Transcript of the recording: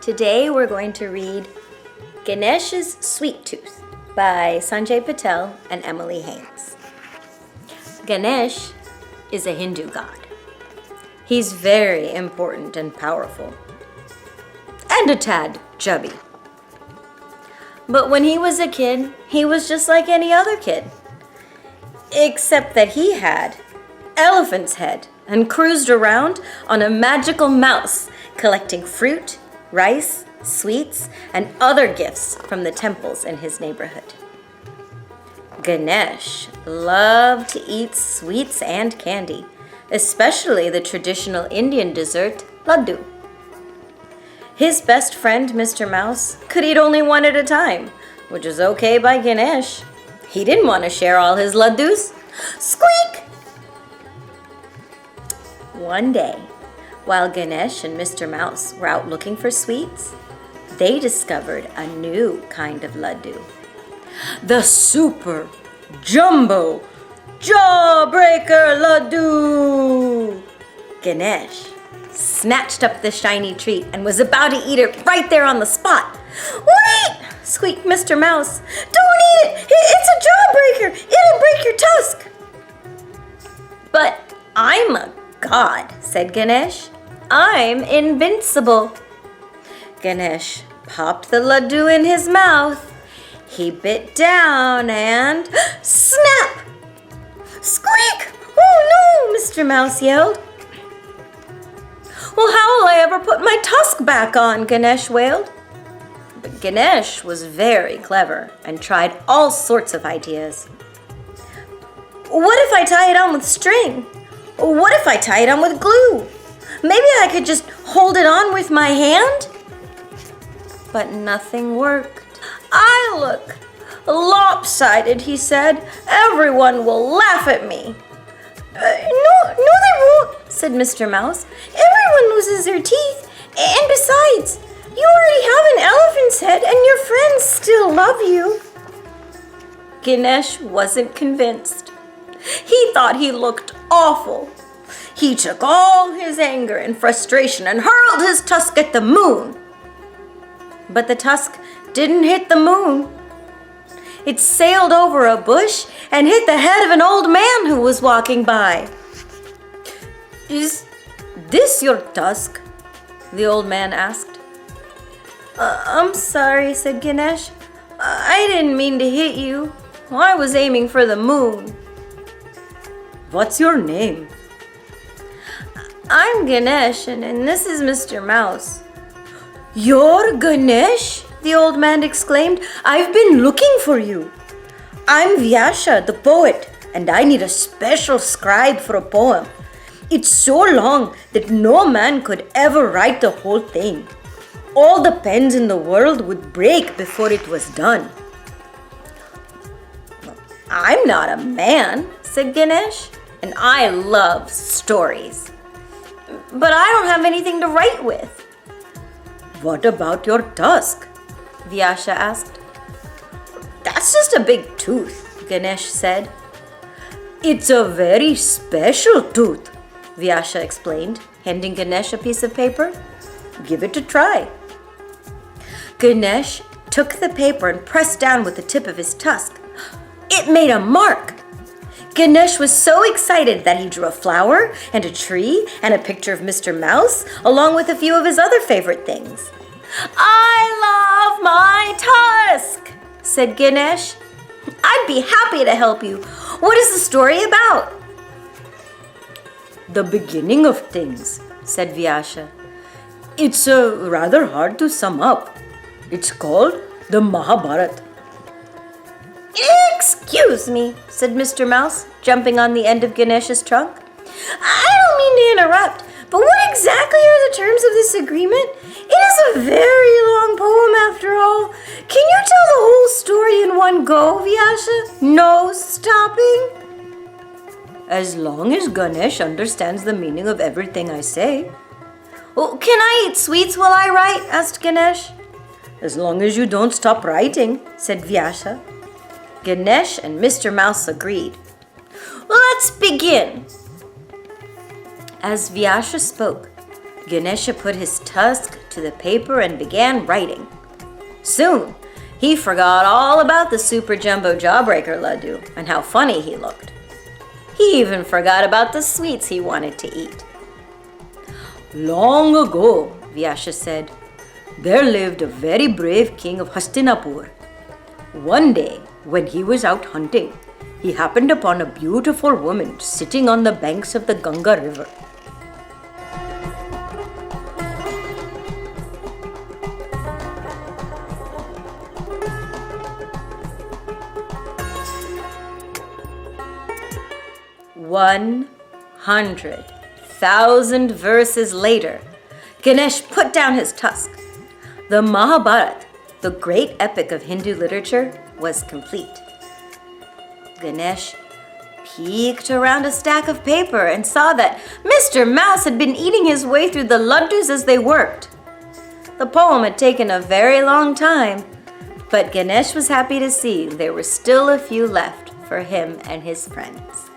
Today we're going to read Ganesha's Sweet Tooth by Sanjay Patel and Emily Haynes. Ganesh is a Hindu god. He's very important and powerful, and a tad chubby. But when he was a kid, he was just like any other kid, except that he had elephant's head and cruised around on a magical mouse, collecting fruit, rice, sweets, and other gifts from the temples in his neighborhood. Ganesh loved to eat sweets and candy, especially the traditional Indian dessert, laddu. His best friend, Mr. Mouse, could eat only one at a time, which is okay by Ganesh. He didn't want to share all his laddus. Squeak! One day, while Ganesh and Mr. Mouse were out looking for sweets, they discovered a new kind of laddu. The super jumbo jawbreaker laddu! Ganesh snatched up the shiny treat and was about to eat it right there on the spot. Wait! Squeaked Mr. Mouse. Don't eat it! It's a jawbreaker! It'll break your tusk! But I'm a god, said Ganesh. I'm invincible. Ganesh popped the laddu in his mouth. He bit down and snap! Squeak! Oh no, Mr. Mouse yelled. Well, how will I ever put my tusk back on? Ganesh wailed. But Ganesh was very clever and tried all sorts of ideas. What if I tie it on with string? What if I tie it on with glue? Maybe I could just hold it on with my hand? But nothing worked. I look lopsided, he said. Everyone will laugh at me. No, they won't, said Mr. Mouse. Everyone loses their teeth. And besides, you already have an elephant's head and your friends still love you. Ganesh wasn't convinced. He thought he looked awful. He took all his anger and frustration and hurled his tusk at the moon. But the tusk didn't hit the moon. It sailed over a bush and hit the head of an old man who was walking by. Is this your tusk? The old man asked. I'm sorry, said Ganesh. I didn't mean to hit you. I was aiming for the moon. What's your name? I'm Ganesh, and this is Mr. Mouse. You're Ganesh? The old man exclaimed. I've been looking for you. I'm Vyas, the poet, and I need a special scribe for a poem. It's so long that no man could ever write the whole thing. All the pens in the world would break before it was done. I'm not a man, said Ganesh, and I love stories. But I don't have anything to write with. What about your tusk? Vyas asked. That's just a big tooth, Ganesh said. It's a very special tooth, Vyas explained, handing Ganesh a piece of paper. Give it a try. Ganesh took the paper and pressed down with the tip of his tusk. It made a mark. Ganesh was so excited that he drew a flower and a tree and a picture of Mr. Mouse, along with a few of his other favorite things. I love my tusk, said Ganesh. I'd be happy to help you. What is the story about? The beginning of things, said Vyas. It's rather hard to sum up. It's called the Mahabharata. Excuse me, said Mr. Mouse, jumping on the end of Ganesh's trunk. I don't mean to interrupt, but what exactly are the terms of this agreement? It is a very long poem after all. Can you tell the whole story in one go, Vyas? No stopping? As long as Ganesh understands the meaning of everything I say. Oh, can I eat sweets while I write? Asked Ganesh. As long as you don't stop writing, said Vyas. Ganesh and Mr. Mouse agreed. Let's begin. As Vyas spoke, Ganesha put his tusk to the paper and began writing. Soon, he forgot all about the Super Jumbo Jawbreaker Laddu and how funny he looked. He even forgot about the sweets he wanted to eat. Long ago, Vyas said, there lived a very brave king of Hastinapur. One day, when he was out hunting, he happened upon a beautiful woman sitting on the banks of the Ganga river. $100,000 verses later, Ganesh put down his tusk. The Mahabharata, the great epic of Hindu literature, was complete. Ganesh peeked around a stack of paper and saw that Mr. Mouse had been eating his way through the laddus as they worked. The poem had taken a very long time, but Ganesh was happy to see there were still a few left for him and his friends.